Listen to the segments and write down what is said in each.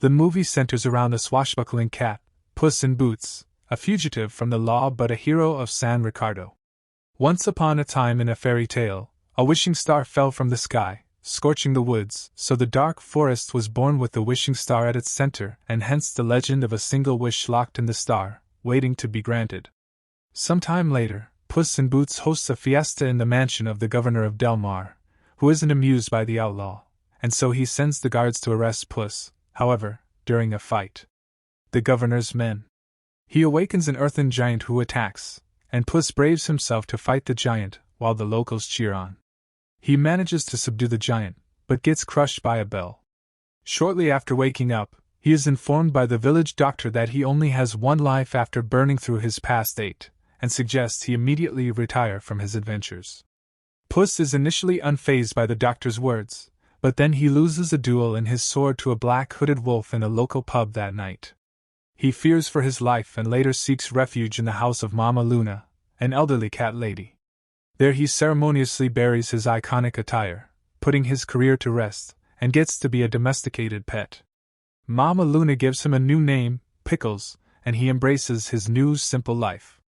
The movie centers around a swashbuckling cat, Puss in Boots, a fugitive from the law but a hero of San Ricardo. Once upon a time in a fairy tale, a wishing star fell from the sky, scorching the woods, so the dark forest was born with the wishing star at its center, and hence the legend of a single wish locked in the star, waiting to be granted. Some time later, Puss in Boots hosts a fiesta in the mansion of the governor of Del Mar, who isn't amused by the outlaw, and so he sends the guards to arrest Puss. However, during a fight, the governor's men, he awakens an earthen giant who attacks, and Puss braves himself to fight the giant, while the locals cheer on. He manages to subdue the giant, but gets crushed by a bell. Shortly after waking up, he is informed by the village doctor that he only has one life after burning through his past 8, and suggests he immediately retire from his adventures. Puss is initially unfazed by the doctor's words, but then he loses a duel in his sword to a black-hooded wolf in a local pub that night. He fears for his life and later seeks refuge in the house of Mama Luna, an elderly cat lady. There he ceremoniously buries his iconic attire, putting his career to rest, and gets to be a domesticated pet. Mama Luna gives him a new name, Pickles, and he embraces his new simple life.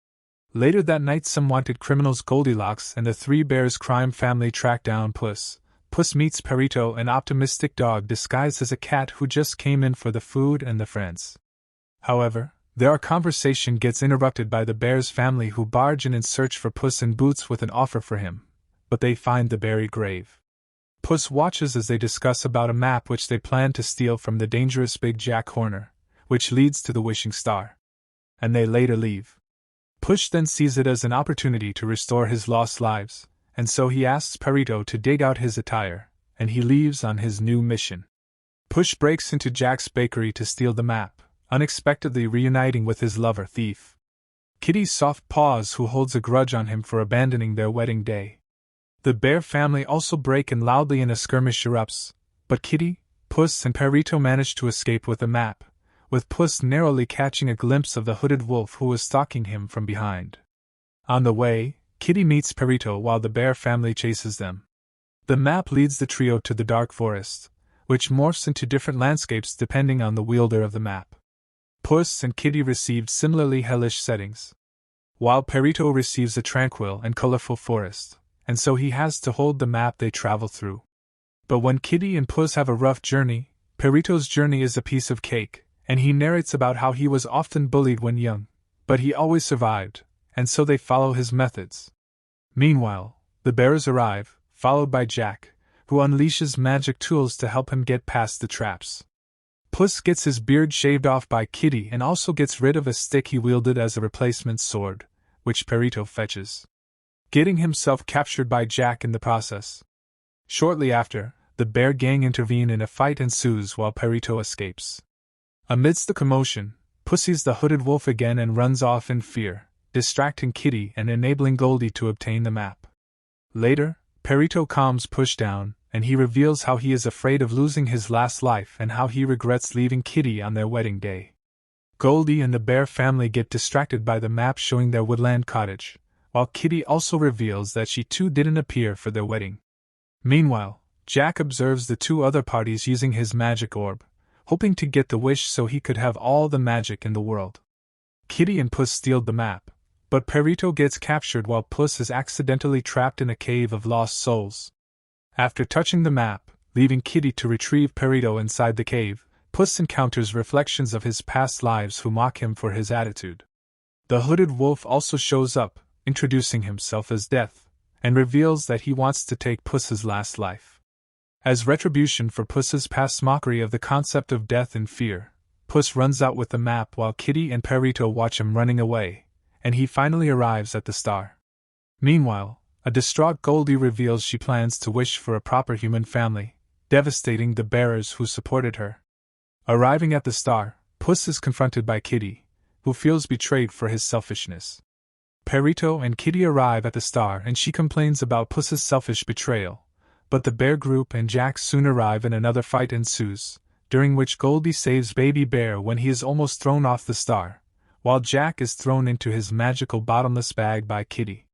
Later that night, some wanted criminals Goldilocks and the Three Bears crime family track down Puss. Puss meets Perito, an optimistic dog disguised as a cat who just came in for the food and the friends. However, their conversation gets interrupted by the Bears family, who barge in search for Puss in Boots with an offer for him, but they find the buried grave. Puss watches as they discuss about a map which they plan to steal from the dangerous Big Jack Horner, which leads to the wishing star. And they later leave. Puss then sees it as an opportunity to restore his lost lives, and so he asks Perito to dig out his attire, and he leaves on his new mission. Puss breaks into Jack's bakery to steal the map, unexpectedly reuniting with his lover thief Kitty Soft Paws, who holds a grudge on him for abandoning their wedding day. The bear family also break in loudly and a skirmish erupts, but Kitty, Puss and Perito manage to escape with the map, with Puss narrowly catching a glimpse of the hooded wolf who was stalking him from behind. On the way, Kitty meets Perito while the bear family chases them. The map leads the trio to the dark forest, which morphs into different landscapes depending on the wielder of the map. Puss and Kitty received similarly hellish settings, while Perito receives a tranquil and colorful forest, and so he has to hold the map they travel through. But when Kitty and Puss have a rough journey, Perito's journey is a piece of cake, and he narrates about how he was often bullied when young, but he always survived, and so they follow his methods. Meanwhile, the bears arrive, followed by Jack, who unleashes magic tools to help him get past the traps. Puss gets his beard shaved off by Kitty and also gets rid of a stick he wielded as a replacement sword, which Perito fetches, getting himself captured by Jack in the process. Shortly after, the bear gang intervene and a fight ensues while Perito escapes. Amidst the commotion, Puss sees the hooded wolf again and runs off in fear, distracting Kitty and enabling Goldie to obtain the map. Later, Perito calms Puss down, and he reveals how he is afraid of losing his last life and how he regrets leaving Kitty on their wedding day. Goldie and the bear family get distracted by the map showing their woodland cottage, while Kitty also reveals that she too didn't appear for their wedding. Meanwhile, Jack observes the two other parties using his magic orb, hoping to get the wish so he could have all the magic in the world. Kitty and Puss steal the map, but Perito gets captured while Puss is accidentally trapped in a cave of lost souls. After touching the map, leaving Kitty to retrieve Perito inside the cave, Puss encounters reflections of his past lives who mock him for his attitude. The hooded wolf also shows up, introducing himself as Death, and reveals that he wants to take Puss's last life. As retribution for Puss's past mockery of the concept of death and fear, Puss runs out with the map while Kitty and Perito watch him running away, and he finally arrives at the star. Meanwhile, a distraught Goldie reveals she plans to wish for a proper human family, devastating the bearers who supported her. Arriving at the star, Puss is confronted by Kitty, who feels betrayed for his selfishness. Perito and Kitty arrive at the star and she complains about Puss's selfish betrayal, but the bear group and Jack soon arrive and another fight ensues, during which Goldie saves Baby Bear when he is almost thrown off the star, while Jack is thrown into his magical bottomless bag by Kitty.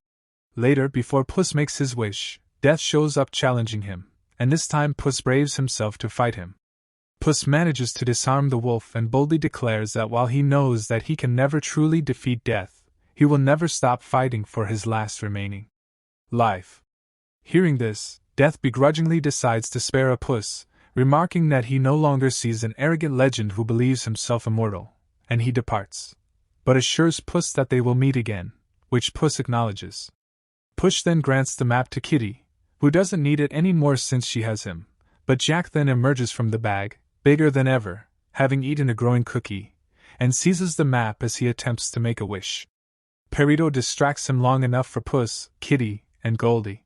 Later, before Puss makes his wish, Death shows up challenging him, and this time Puss braves himself to fight him. Puss manages to disarm the wolf and boldly declares that while he knows that he can never truly defeat death, he will never stop fighting for his last remaining life. Hearing this, Death begrudgingly decides to spare a Puss, remarking that he no longer sees an arrogant legend who believes himself immortal, and he departs, but assures Puss that they will meet again, which Puss acknowledges. Puss then grants the map to Kitty, who doesn't need it anymore since she has him, but Jack then emerges from the bag, bigger than ever, having eaten a growing cookie, and seizes the map as he attempts to make a wish. Perito distracts him long enough for Puss, Kitty, and Goldie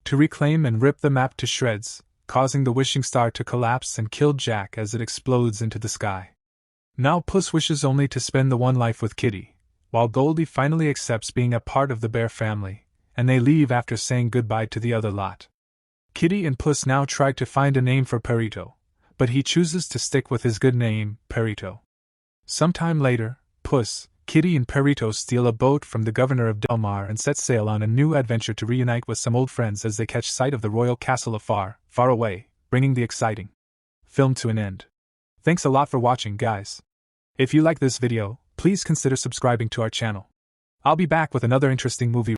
to reclaim and rip the map to shreds, causing the wishing star to collapse and kill Jack as it explodes into the sky. Now Puss wishes only to spend the one life with Kitty, while Goldie finally accepts being a part of the bear family, and they leave after saying goodbye to the other lot. Kitty and Puss now try to find a name for Perito, but he chooses to stick with his good name, Perito. Sometime later, Puss, Kitty and Perito steal a boat from the governor of Del Mar and set sail on a new adventure to reunite with some old friends as they catch sight of the royal castle afar, far away, bringing the exciting film to an end. Thanks a lot for watching, guys. If you like this video, please consider subscribing to our channel. I'll be back with another interesting movie